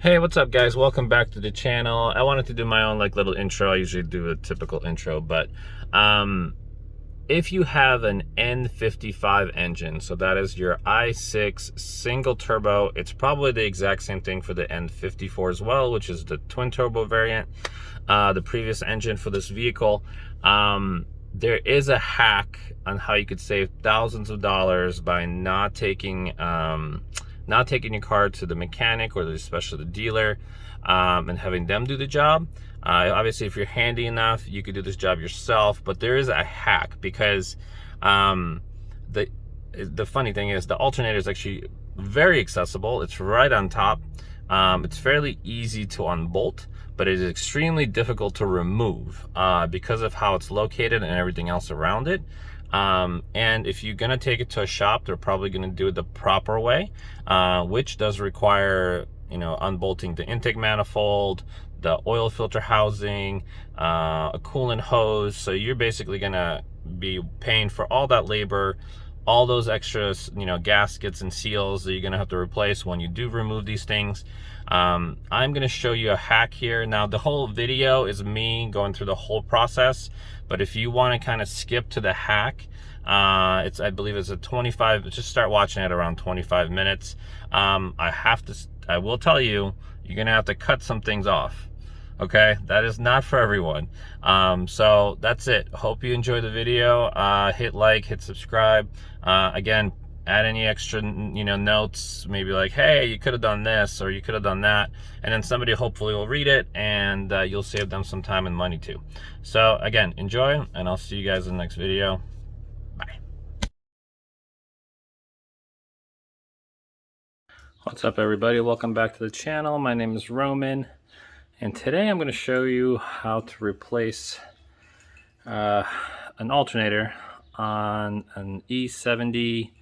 Hey, what's up guys? Welcome back to the channel. I wanted to do my own little intro. I usually do a typical intro, but if you have an N55 engine, so that is your i6 single turbo, it's probably the exact same thing for the N54 as well, which is the twin turbo variant, the previous engine for this vehicle. There is a hack on how you could save thousands of dollars by not taking your car to the mechanic or especially the dealer, and having them do the job. Obviously, if you're handy enough, you could do this job yourself, but there is a hack because the funny thing is the alternator is actually very accessible. It's right on top. It's fairly easy to unbolt, but it is extremely difficult to remove because of how it's located and everything else around it. And if you're gonna take it to a shop, they're probably gonna do it the proper way, which does require, unbolting the intake manifold, the oil filter housing, a coolant hose. So you're basically gonna be paying for all that labor, all those extras, gaskets and seals that you're gonna have to replace when you do remove these things. I'm gonna show you a hack here. Now, the whole video is me going through the whole process, but if you want to kind of skip to the hack, I believe it's a 25, just start watching it around 25 minutes. I will tell you, you're gonna have to cut some things off. Okay, that is not for everyone. So that's it. Hope you enjoy the video. Hit like, hit subscribe. Again, add any extra notes, maybe like, hey, you could have done this or you could have done that, and then somebody hopefully will read it, and you'll save them some time and money too. So again, enjoy, and I'll see you guys in the next video. Bye. What's up everybody, welcome back to the channel. My name is Roman, and today I'm going to show you how to replace an alternator on an E70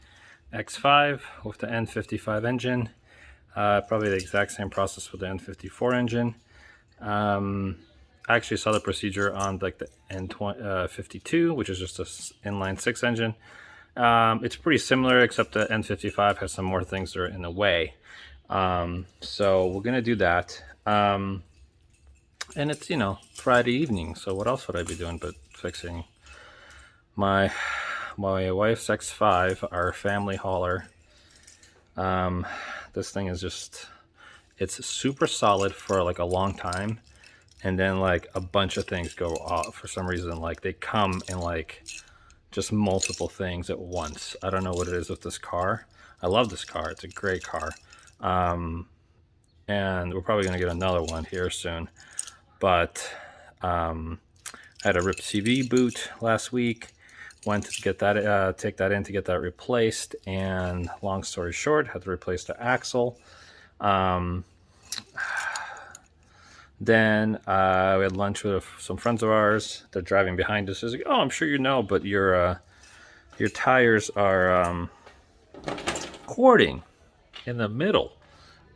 X5 with the N55 engine. Probably the exact same process with the N54 engine. I actually saw the procedure on the N52, which is just an inline 6 engine. It's pretty similar, except the N55 has some more things that are in the way. So we're gonna do that. And it's, Friday evening, so what else would I be doing but fixing my wife's X5, our family hauler. This thing is it's super solid for a long time, and then a bunch of things go off for some reason. They come in just multiple things at once. I don't know what it is with this car. I love this car, it's a great car. And we're probably gonna get another one here soon, but I had a ripped CV boot last week. Went to get that, take that in to get that replaced, and long story short, had to replace the axle. Then we had lunch with some friends of ours. They're driving behind us. It's like, oh, I'm sure you know, but your tires are cording in the middle.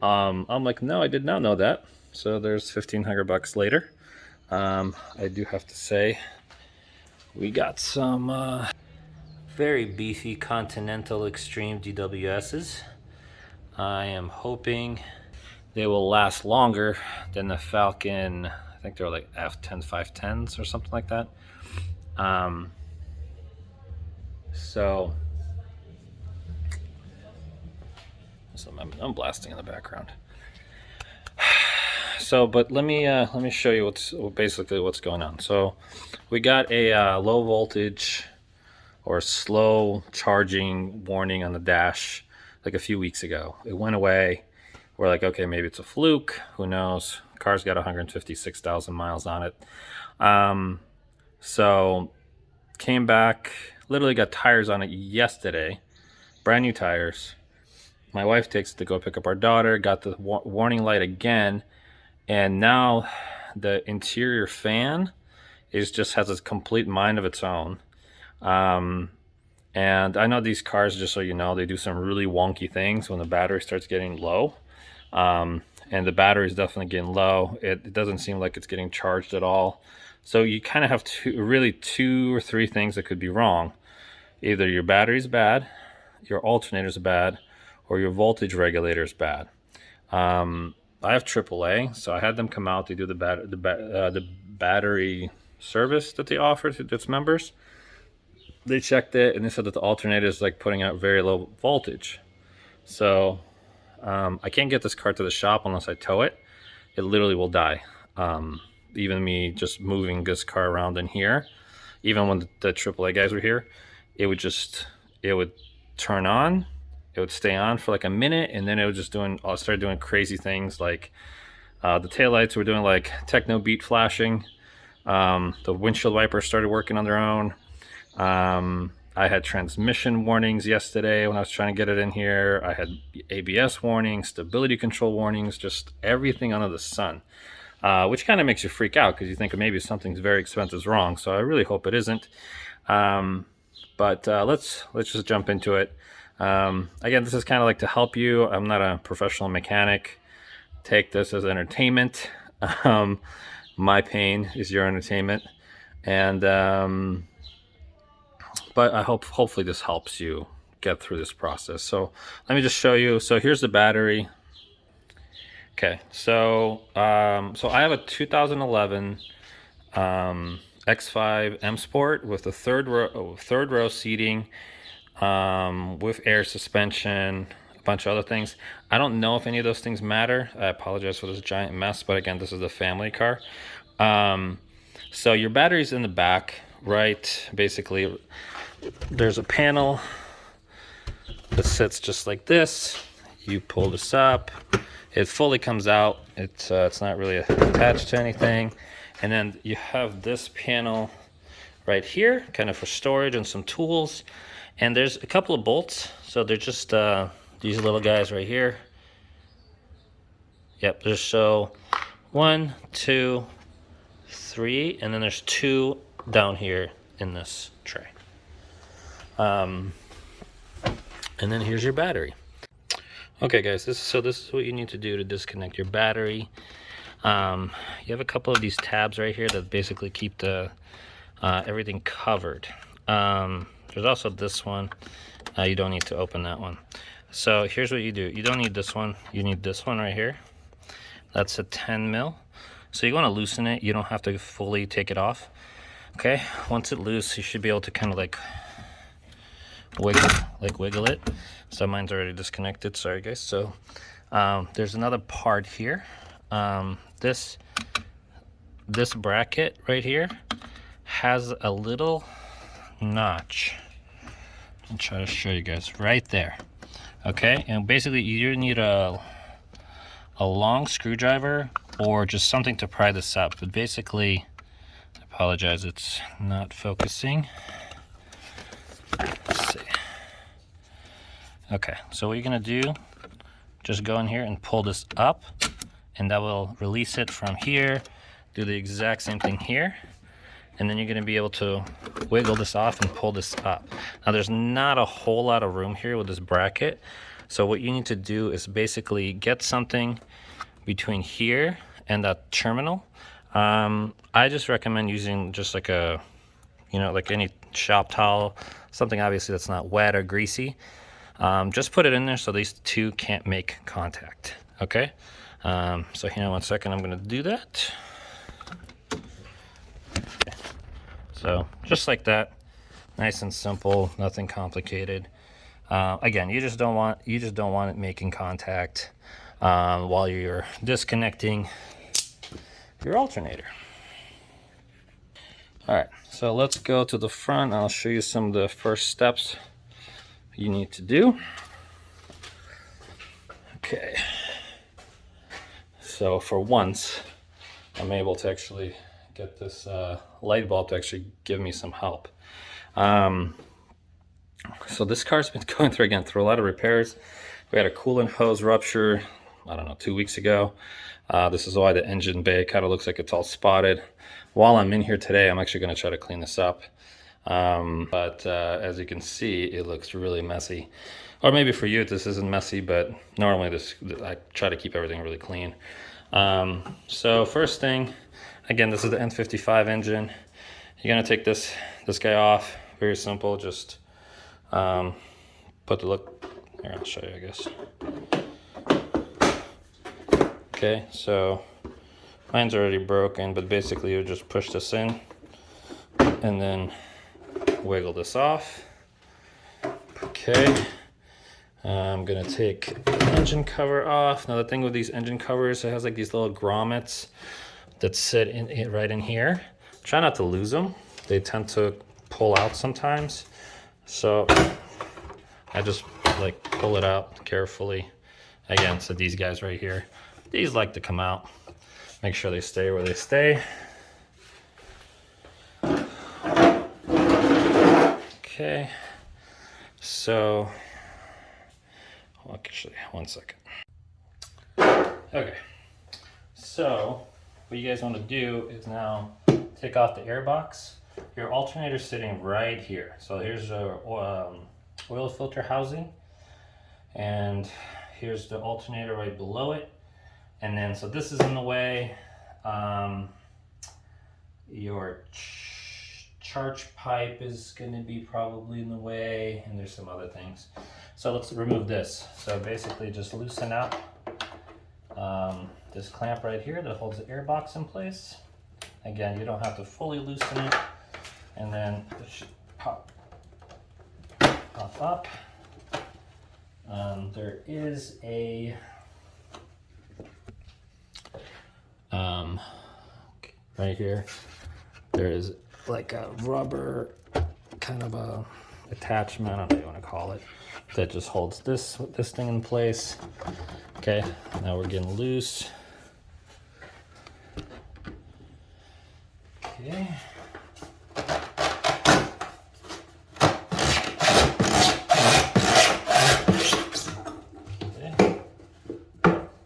I'm like, no, I did not know that. So there's $1,500 later. I do have to say, we got some very beefy Continental Extreme DWSs. I am hoping they will last longer than the Falcon. I think they're F10 510s or something like that. So I'm blasting in the background. So, but let me show you basically what's going on. So we got a low voltage or slow charging warning on the dash a few weeks ago. It went away. We're like, okay, maybe it's a fluke. Who knows? Car's got 156,000 miles on it. So came back, literally got tires on it yesterday, brand new tires. My wife takes it to go pick up our daughter, got the warning light again, and now the interior fan just has a complete mind of its own. And I know these cars, just so you know, they do some really wonky things when the battery starts getting low. And the battery is definitely getting low. It doesn't seem like it's getting charged at all. So you kind of have two or three things that could be wrong. Either your battery's bad, your alternator's bad, or your voltage regulator's bad. I have AAA, so I had them come out to do the battery service that they offer to its members. They checked it and they said that the alternator is like putting out very low voltage. So I can't get this car to the shop unless I tow it. It literally will die. Even me just moving this car around in here, even when the AAA guys were here, it would turn on, it would stay on for like a minute, and then it would just start doing crazy things like the taillights were doing like techno beat flashing. The windshield wipers started working on their own. I had transmission warnings yesterday when I was trying to get it in here. I had ABS warnings, stability control warnings, just everything under the sun, which kind of makes you freak out because you think maybe something's very expensive is wrong. So I really hope it isn't. But let's just jump into it. Again, this is kind of like to help you. I'm not a professional mechanic. Take this as entertainment. My pain is your entertainment. And but I hopefully this helps you get through this process. So let me just show you. So here's the battery. Okay, so so I have a 2011 X5 M Sport with the third row seating, with air suspension, a bunch of other things. I don't know if any of those things matter. I apologize for this giant mess, but again, this is the family car. So your battery's in the back, right? Basically, there's a panel that sits just like this. You pull this up, it fully comes out. It's not really attached to anything. And then you have this panel right here, kind of for storage and some tools. And there's a couple of bolts. So they're just these little guys right here. Yep, there's so 1, 2, 3, and then there's 2 down here in this tray. And then here's your battery. Okay guys, this is what you need to do to disconnect your battery. You have a couple of these tabs right here that basically keep the everything covered. There's also this one. You don't need to open that one. So here's what you do. You don't need this one. You need this one right here. That's a 10 mil. So you want to loosen it. You don't have to fully take it off. Okay, once it's loose, you should be able to kind of like wiggle it. So mine's already disconnected, sorry guys. So there's another part here. This bracket right here has a little notch. I'll try to show you guys right there. Okay, and basically you need a long screwdriver or just something to pry this up. But basically, I apologize, it's not focusing. Let's see. Okay, so what you're gonna do, just go in here and pull this up, and that will release it from here. Do the exact same thing here, and then you're gonna be able to wiggle this off and pull this up. Now there's not a whole lot of room here with this bracket, so what you need to do is basically get something between here and that terminal. I just recommend using just like a, like any shop towel, something obviously that's not wet or greasy. Just put it in there so these two can't make contact. Okay, so here in 1 second I'm going to do that. So just like that, nice and simple, nothing complicated. Again, you just don't want it making contact while you're disconnecting your alternator. All right, so let's go to the front. I'll show you some of the first steps you need to do. Okay, so for once I'm able to actually get this light bulb to actually give me some help. So this car's been going through a lot of repairs. We had a coolant hose rupture, I don't know, 2 weeks ago. This is why the engine bay kind of looks like it's all spotted. While I'm in here today, I'm actually going to try to clean this up. But as you can see, it looks really messy. Or maybe for you this isn't messy, but normally I try to keep everything really clean. So first thing, again, this is the N55 engine. You're going to take this guy off. Very simple, just put the here, I'll show you, I guess. Okay, so mine's already broken, but basically you just push this in and then wiggle this off. Okay, I'm gonna take the engine cover off. Now the thing with these engine covers, it has like these little grommets that sit in right in here. Try not to lose them. They tend to pull out sometimes. So I just like pull it out carefully. Again, so these guys right here, these like to come out. Make sure they stay where they stay. Okay, so actually, one second. Okay, so what you guys want to do is now take off the air box. Your alternator is sitting right here. So here's your oil filter housing, and here's the alternator right below it. And then, so this is in the way. Your charge pipe is going to be probably in the way, and there's some other things. So let's remove this. So basically just loosen out this clamp right here that holds the air box in place. Again, you don't have to fully loosen it, and then it should pop up. There is a right here, there is like a rubber kind of a attachment, I don't know what you want to call it, that just holds this thing in place. Okay, now we're getting loose. Okay.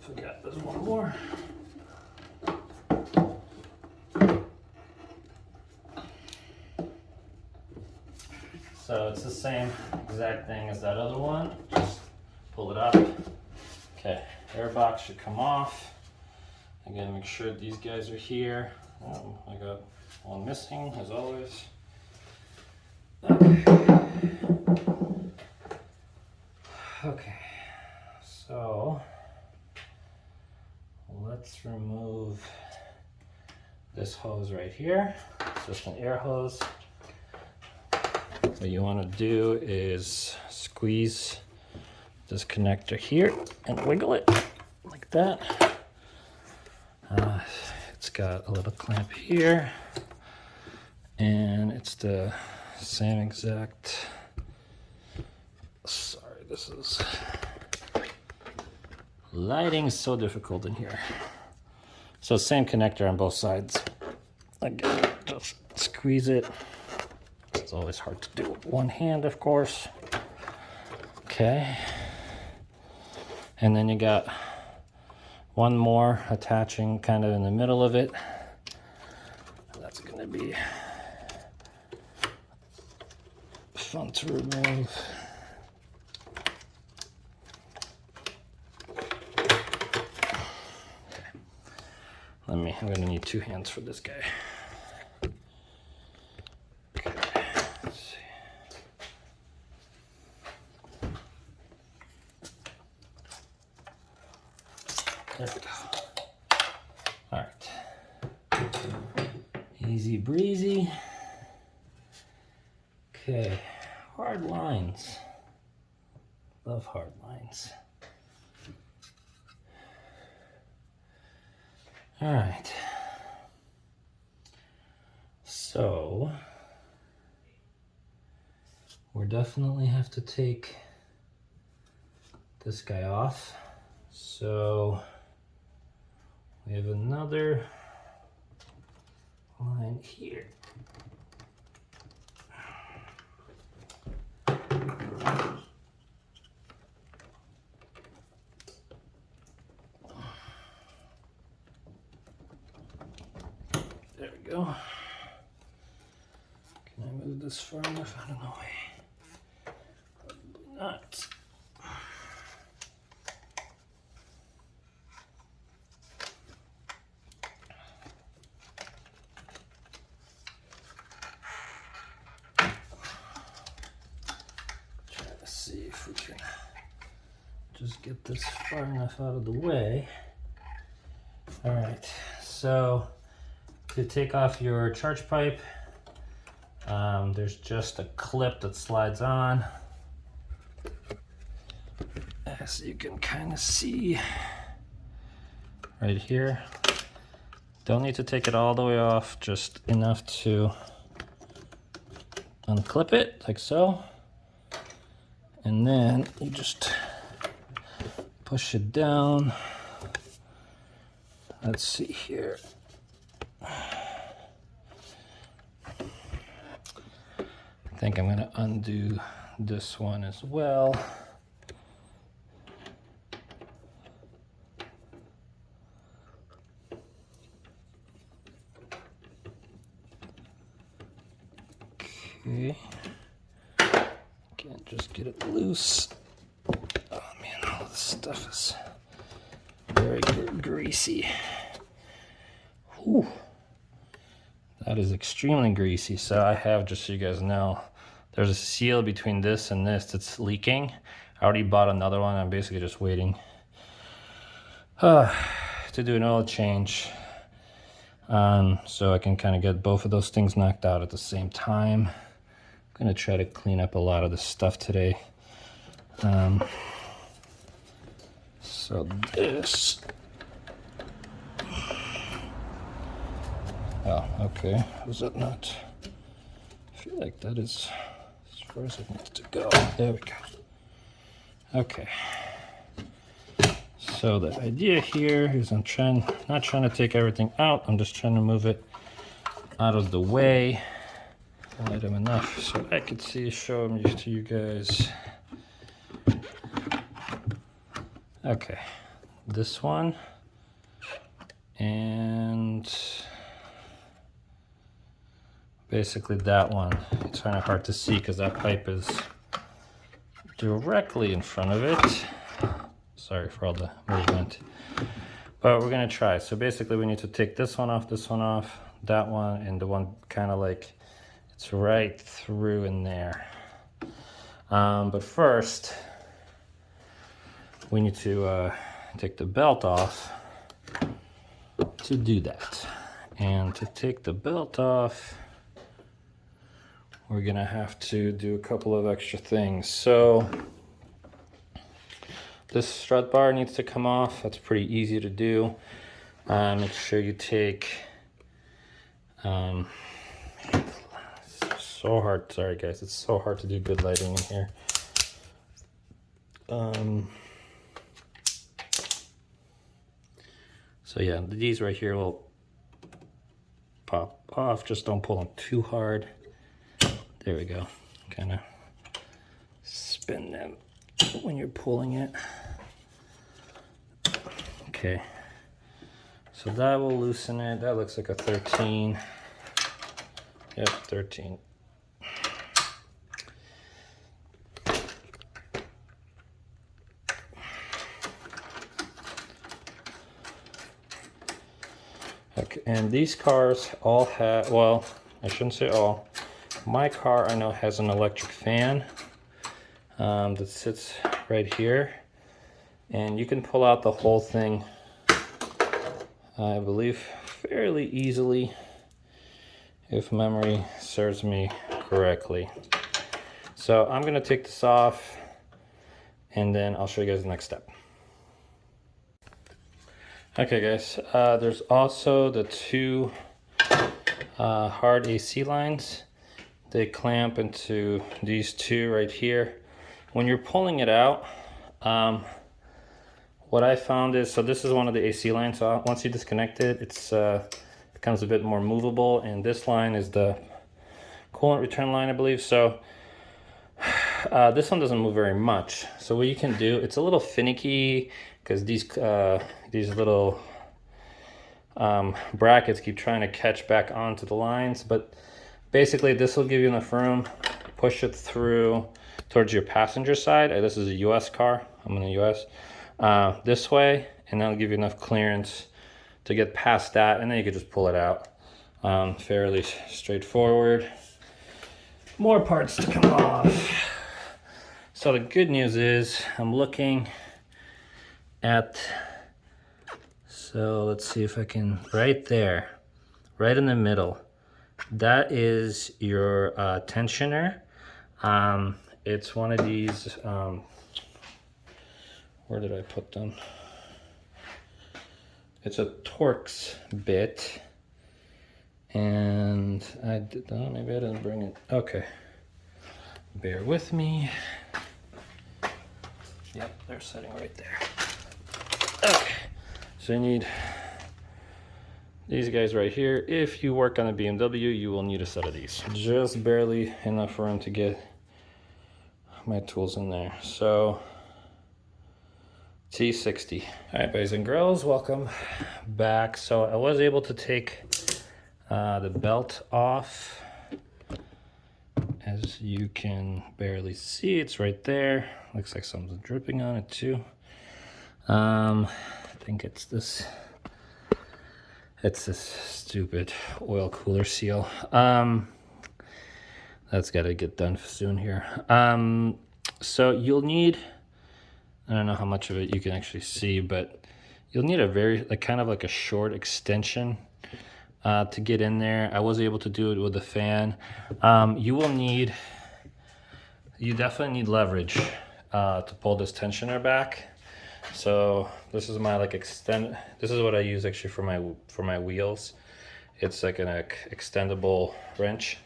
Forgot there's one more. So it's the same exact thing as that other one. Just pull it up. Okay, air box should come off. Again, make sure these guys are here. I got one missing, as always. Okay, so let's remove this hose right here. It's just an air hose. What you want to do is squeeze this connector here and wiggle it like that. It's got a little clamp here, and it's the same exact, sorry, this is, lighting is so difficult in here. So same connector on both sides. Again, just squeeze it. It's always hard to do with one hand, of course. Okay. And then you got one more attaching kind of in the middle of it. That's going to be fun to remove. Okay. I'm going to need two hands for this guy. There we go. All right. Easy breezy. Okay. Hard lines. Love hard lines. All right. So we definitely have to take this guy off. So we have another line here. There we go. Can I move this far enough out of the way? Probably not. See if we can just get this far enough out of the way All right, so to take off your charge pipe, there's just a clip that slides on, as you can kind of see right here. Don't need to take it all the way off, just enough to unclip it like so, and then you just push it down. Let's see here. I think I'm going to undo this one as well. Okay. Can't just get it loose. Oh man, all this stuff is very greasy. Whew. That is extremely greasy. So I have, just so you guys know, there's a seal between this and this that's leaking. I already bought another one. I'm basically just waiting to do an oil change. So I can kind of get both of those things knocked out at the same time. I'm gonna try to clean up a lot of this stuff today. So this, oh, okay, was that not? I feel like that is as far as it needs to go. There we go. Okay. So the idea here is I'm not trying to take everything out. I'm just trying to move it out of the way. Light them enough so I could show them to you guys. Okay, this one, and basically that one. It's kind of hard to see because that pipe is directly in front of it. Sorry for all the movement, but we're gonna try. So basically we need to take this one off, that one, and the one kind of like it's right through in there. But first we need to take the belt off to do that. And to take the belt off, we're gonna have to do a couple of extra things. So this strut bar needs to come off. That's pretty easy to do. Make sure you take, so hard, sorry guys, it's so hard to do good lighting in here. So yeah, these right here will pop off. Just don't pull them too hard. There we go. Kind of spin them when you're pulling it. Okay, so that will loosen it. That looks like a 13. Yep, 13. Okay, and these cars all have, well, I shouldn't say all. My car, I know, has an electric fan that sits right here. And you can pull out the whole thing, I believe, fairly easily, if memory serves me correctly. So I'm gonna take this off, and then I'll show you guys the next step. Okay guys, there's also the two hard AC lines. They clamp into these two right here. When you're pulling it out, what I found is, so this is one of the AC lines, so once you disconnect it, it's becomes a bit more movable, and this line is the coolant return line, I believe. So this one doesn't move very much. So what you can do, it's a little finicky because these little brackets keep trying to catch back onto the lines, but basically this will give you enough room. Push it through towards your passenger side. This is a US car, I'm in the US. This way, and that'll give you enough clearance to get past that, and then you can just pull it out. Fairly straightforward. More parts to come off. So the good news is I'm looking at So let's see if I can, right there, right in the middle. That is your tensioner. It's one of these, where did I put them? It's a Torx bit. And I did, oh, maybe I didn't bring it. Okay. Bear with me. Yep, they're sitting right there. Okay. So you need these guys right here. If you work on a BMW, you will need a set of these. Just barely enough room to get my tools in there. So T60. All right, boys and girls, welcome back. So I was able to take the belt off. As you can barely see, it's right there. Looks like something's dripping on it too. I think it's this stupid oil cooler seal. That's got to get done soon here. So you'll need, I don't know how much of it you can actually see, but you'll need a very, kind of like a short extension to get in there. I was able to do it with the fan. You definitely need leverage to pull this tensioner back. So this is my this is what I use actually for my wheels. It's like an extendable wrench.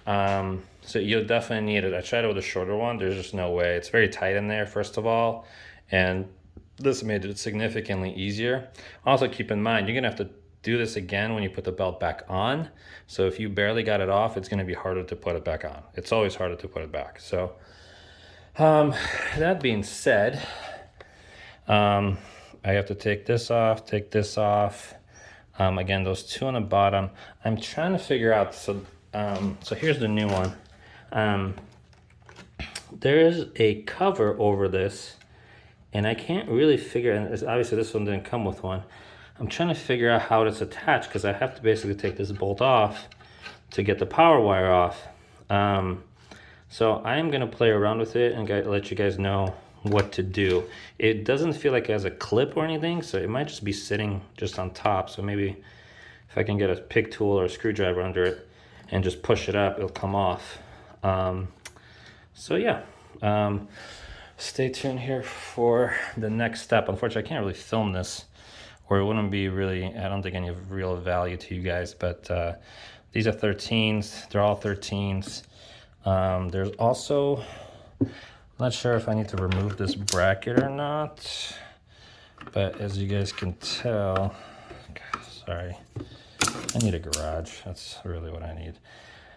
So you'll definitely need it. I tried it with a shorter one. There's just no way. It's very tight in there, first of all, and this made it significantly easier. Also keep in mind, you're gonna have to do this again when you put the belt back on. So if you barely got it off, it's gonna be harder to put it back on. It's always harder to put it back. So that being said, I have to take this off, take this off. Again, those two on the bottom. I'm trying to figure out, so here's the new one. There is a cover over this, and I can't really figure, and obviously this one didn't come with one. I'm trying to figure out how it's attached, because I have to basically take this bolt off to get the power wire off. So I am gonna play around with it and let you guys know what to do. It doesn't feel like it has a clip or anything, so it might just be sitting just on top. So maybe if I can get a pig tool or a screwdriver under it and just push it up, it'll come off. So yeah, stay tuned here for the next step. Unfortunately, I can't really film this, or it wouldn't be really, I don't think, any of real value to you guys, but these are 13s. They're all 13s. There's also, I'm not sure if I need to remove this bracket or not, but as you guys can tell, sorry, I need a garage. That's really what I need.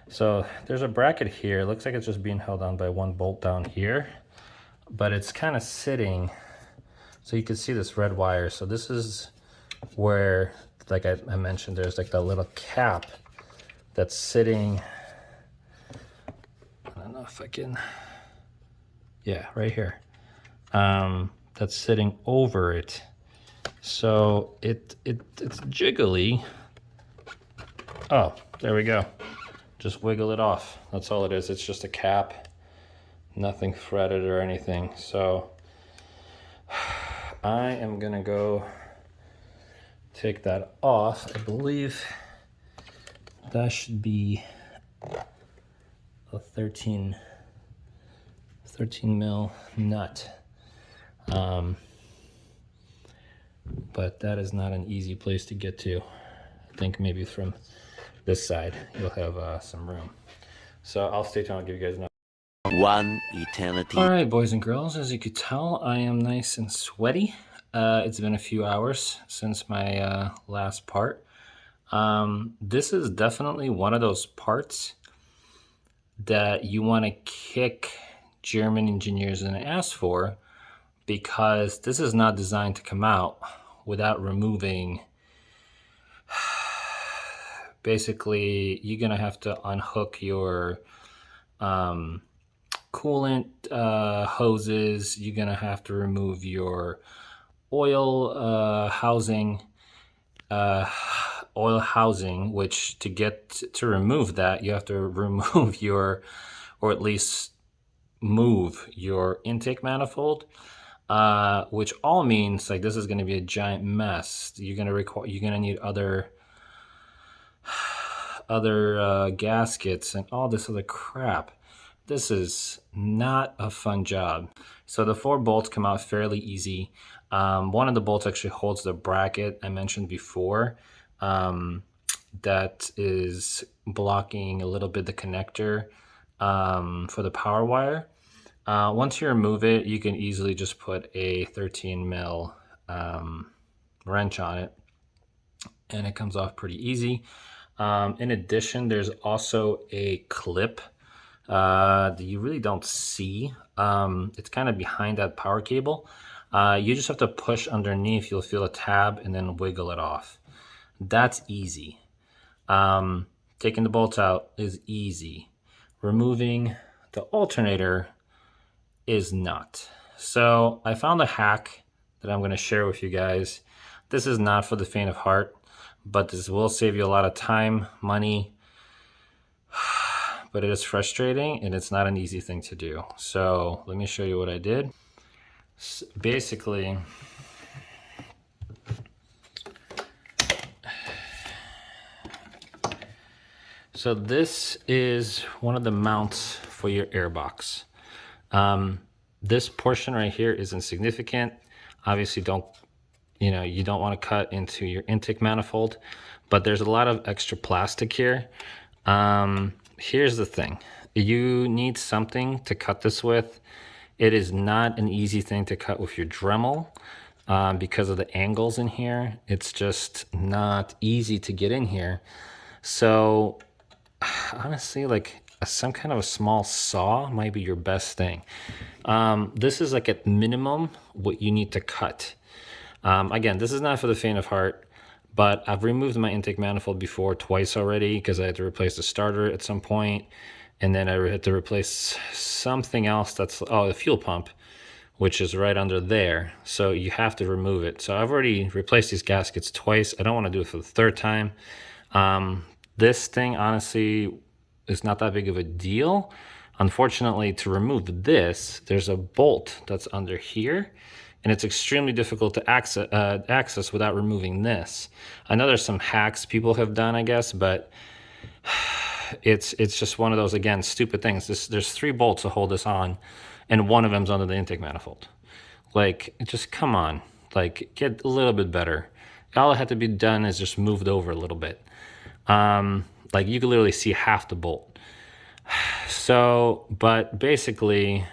So there's a bracket here. It looks like it's just being held on by one bolt down here, but it's kind of sitting, so you can see this red wire. So this is where, like I mentioned, there's like that little cap that's sitting, I don't know if I can, yeah, right here. That's sitting over it. So it's jiggly. Oh, there we go. Just wiggle it off. That's all it is. It's just a cap, nothing threaded or anything. So I am gonna go take that off. I believe that should be a 13 mil nut. But that is not an easy place to get to. I think maybe from this side you'll have some room. So I'll stay tuned. I'll give you guys another. One eternity. All right, boys and girls, as you could tell, I am nice and sweaty. It's been a few hours since my last part. This is definitely one of those parts that you want to kick German engineers in the ass for, because this is not designed to come out without removing. Basically, you're gonna have to unhook your coolant hoses. You're gonna have to remove your oil housing, which to remove that, you have to remove your, or at least move your intake manifold. which all means like this is going to be a giant mess. You're going to need other gaskets and all this other crap. This is not a fun job. So the 4 bolts come out fairly easy. One of the bolts actually holds the bracket I mentioned before, that is blocking a little bit the connector for the power wire. Once you remove it, you can easily just put a 13 mil wrench on it, and it comes off pretty easy. In addition, there's also a clip that you really don't see. It's kind of behind that power cable. You just have to push underneath. You'll feel a tab and then wiggle it off. That's easy. Taking the bolts out is easy. Removing the alternator is not. So I found a hack that I'm going to share with you guys. This is not for the faint of heart, but this will save you a lot of time, money, but it is frustrating and it's not an easy thing to do. So let me show you what I did. Basically, so this is one of the mounts for your airbox. This portion right here is insignificant. Obviously you don't want to cut into your intake manifold, but there's a lot of extra plastic here. Here's the thing. You need something to cut this with. It is not an easy thing to cut with your Dremel because of the angles in here. It's just not easy to get in here. So honestly, like some kind of a small saw might be your best thing. This is like at minimum what you need to cut. Again, this is not for the faint of heart, but I've removed my intake manifold before twice already because I had to replace the starter at some point, and then I had to replace something else that's, the fuel pump, which is right under there. So you have to remove it. So I've already replaced these gaskets twice. I don't want to do it for the 3rd time. This thing honestly is not that big of a deal. Unfortunately, to remove this, there's a bolt that's under here, and it's extremely difficult to access without removing this. I know there's some hacks people have done, I guess, but it's just one of those, again, stupid things. There's 3 bolts to hold this on, and one of them's under the intake manifold. Like, just come on, like, get a little bit better. All that had to be done is just moved over a little bit. Like you can literally see half the bolt. So, but basically,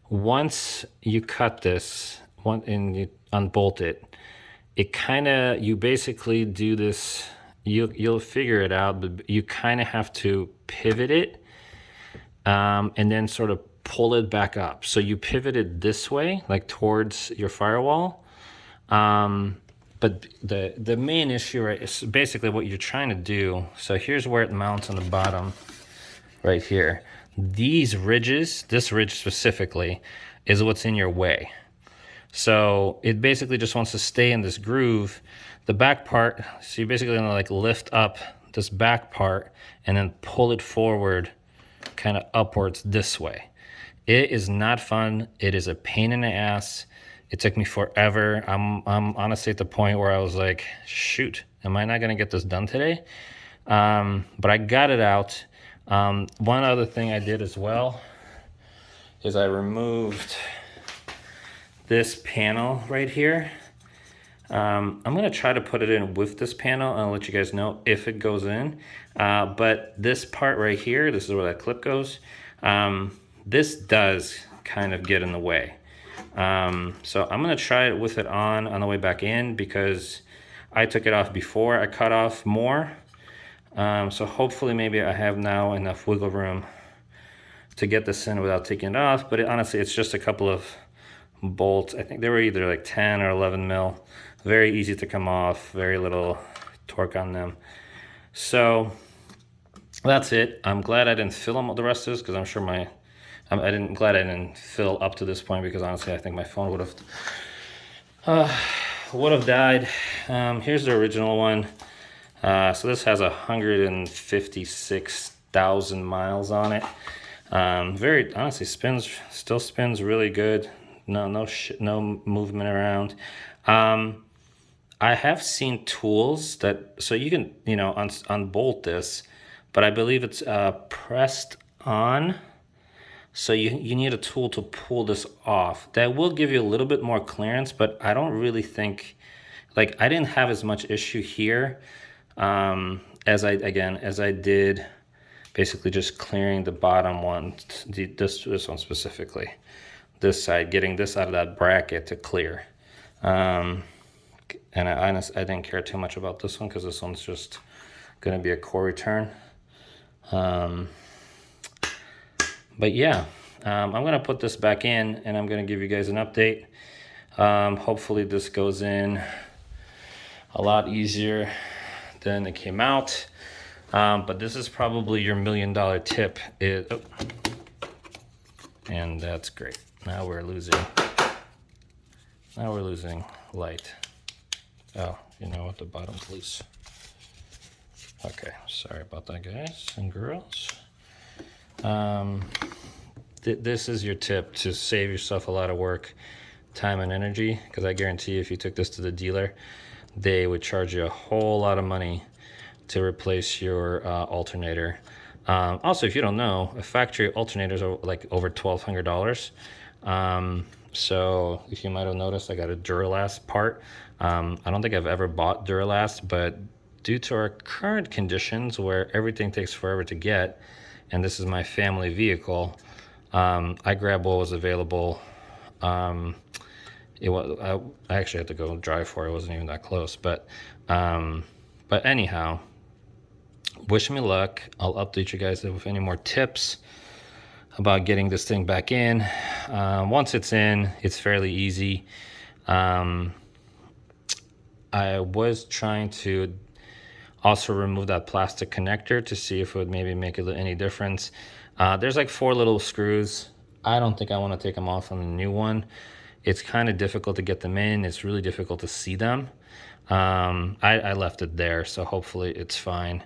once you cut this and you unbolt it, you basically do this. You'll figure it out, but you kind of have to pivot it, and then sort of pull it back up. So you pivot it this way, like towards your firewall. But the main issue, right, is basically what you're trying to do. So here's where it mounts on the bottom, right here. These ridges, this ridge specifically, is what's in your way. So it basically just wants to stay in this groove. The back part, so you're basically gonna like lift up this back part and then pull it forward, kind of upwards this way. It is not fun. It is a pain in the ass. It took me forever. I'm honestly at the point where I was like, shoot, am I not gonna get this done today? But I got it out. One other thing I did as well is I removed this panel right here. I'm gonna try to put it in with this panel, and I'll let you guys know if it goes in. But this part right here, this is where that clip goes. This does kind of get in the way. So I'm gonna try it with it on the way back in, because I took it off before I cut off more. So hopefully maybe I have now enough wiggle room to get this in without taking it off. But honestly, it's just a couple of bolts. I think they were either like 10 or 11 mil. Very easy to come off, very little torque on them. So that's it. I'm glad I didn't film the rest of this, because I'm sure glad I didn't fill up to this point, because honestly I think my phone would have died. Here's the original one. So this has 156,000 miles on it. Very honestly still spins really good. no movement around. I have seen tools that, so you can, you know, unbolt this, but I believe it's pressed on. So you need a tool to pull this off. That will give you a little bit more clearance, but I don't really think, like, I didn't have as much issue here as I did basically just clearing the bottom one, this one specifically, this side, getting this out of that bracket to clear. And I didn't care too much about this one because this one's just gonna be a core return. But yeah, I'm gonna put this back in and I'm gonna give you guys an update. Hopefully this goes in a lot easier than it came out. But this is probably your $1 million tip. And that's great. Now we're losing light. Oh, you know what, the bottom's loose. Okay, sorry about that, guys and girls. This is your tip to save yourself a lot of work, time, and energy, because I guarantee you if you took this to the dealer, they would charge you a whole lot of money to replace your alternator. Also, if you don't know, a factory alternators are like over $1,200. So if you might have noticed, I got a Duralast part. I don't think I've ever bought Duralast, but due to our current conditions where everything takes forever to get, and this is my family vehicle, I grabbed what was available. I actually had to go drive for it. It wasn't even that close, but anyhow, wish me luck. I'll update you guys with any more tips about getting this thing back in. Once it's in, it's fairly easy. I was trying to also remove that plastic connector to see if it would maybe make any difference. There's like 4 little screws. I don't think I want to take them off on the new one. It's kind of difficult to get them in. It's really difficult to see them. I left it there, so hopefully it's fine.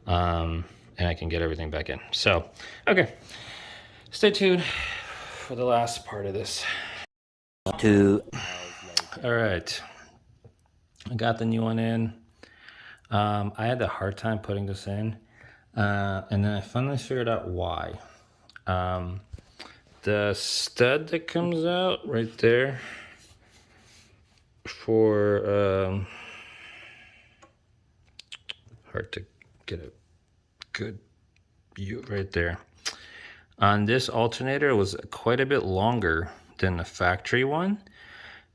And I can get everything back in. So, okay. Stay tuned for the last part of this. All right. I got the new one in. I had a hard time putting this in. And then I finally figured out why. The stud that comes out right there for hard to get a good view right there. On this alternator, it was quite a bit longer than the factory one.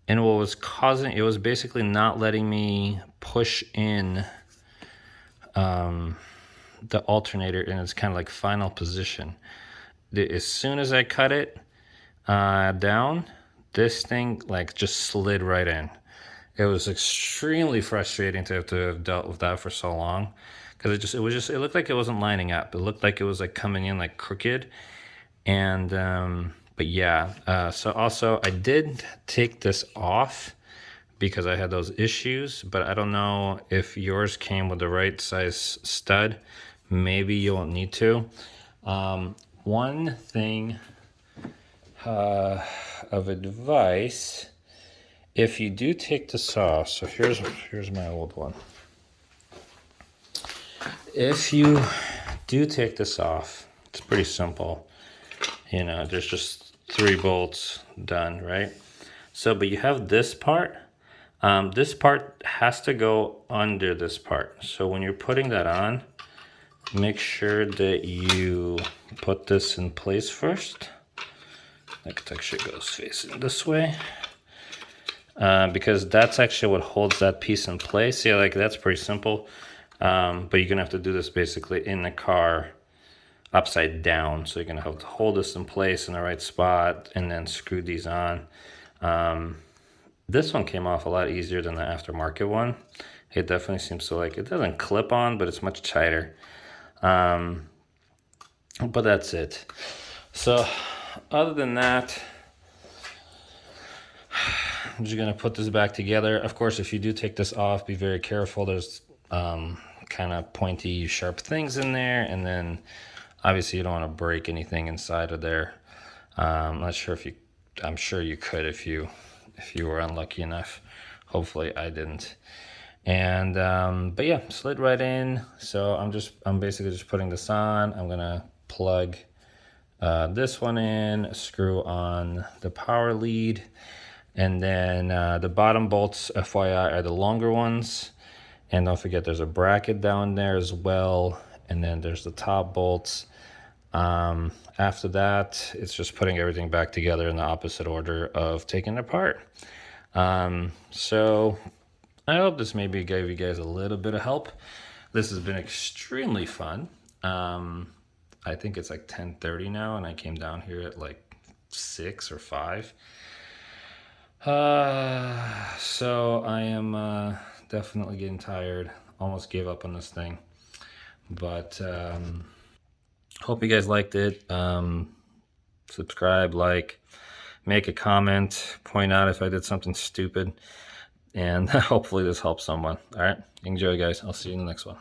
And what was causing, it was basically not letting me push in the alternator in its kind of like final position. As soon as I cut it down, this thing like just slid right in. It was extremely frustrating to have dealt with that for so long, because it looked like it wasn't lining up. It looked like it was like coming in like crooked. And but yeah, so also I did take this off because I had those issues, but I don't know if yours came with the right size stud. Maybe you won't need to. One thing of advice, if you do take this off, so here's my old one. If you do take this off, it's pretty simple. You know, there's just 3 bolts done, right? So, but you have this part. This part has to go under this part. So when you're putting that on, make sure that you put this in place first. That actually goes facing this way. Because that's actually what holds that piece in place. Yeah, like that's pretty simple. But you're gonna have to do this basically in the car upside down. So you're gonna have to hold this in place in the right spot and then screw these on. This one came off a lot easier than the aftermarket one. It definitely seems to like, it doesn't clip on, but it's much tighter. But that's it. So other than that, I'm just gonna put this back together. Of course, if you do take this off, be very careful. There's kind of pointy, sharp things in there, and then obviously you don't want to break anything inside of there. I'm not sure if you I'm sure you could if you were unlucky enough. Hopefully I didn't. And but yeah, slid right in. So I'm basically just putting this on. I'm gonna plug this one in, screw on the power lead, and then the bottom bolts, FYI, are the longer ones. And don't forget there's a bracket down there as well, and then there's the top bolts. After that, it's just putting everything back together in the opposite order of taking it apart. So I hope this maybe gave you guys a little bit of help. This has been extremely fun. I think it's like 10:30 now, and I came down here at like 6 or 5. So I am definitely getting tired. Almost gave up on this thing. But hope you guys liked it. Subscribe, like, make a comment, point out if I did something stupid. And hopefully this helps someone. All right. Enjoy, guys. I'll see you in the next one.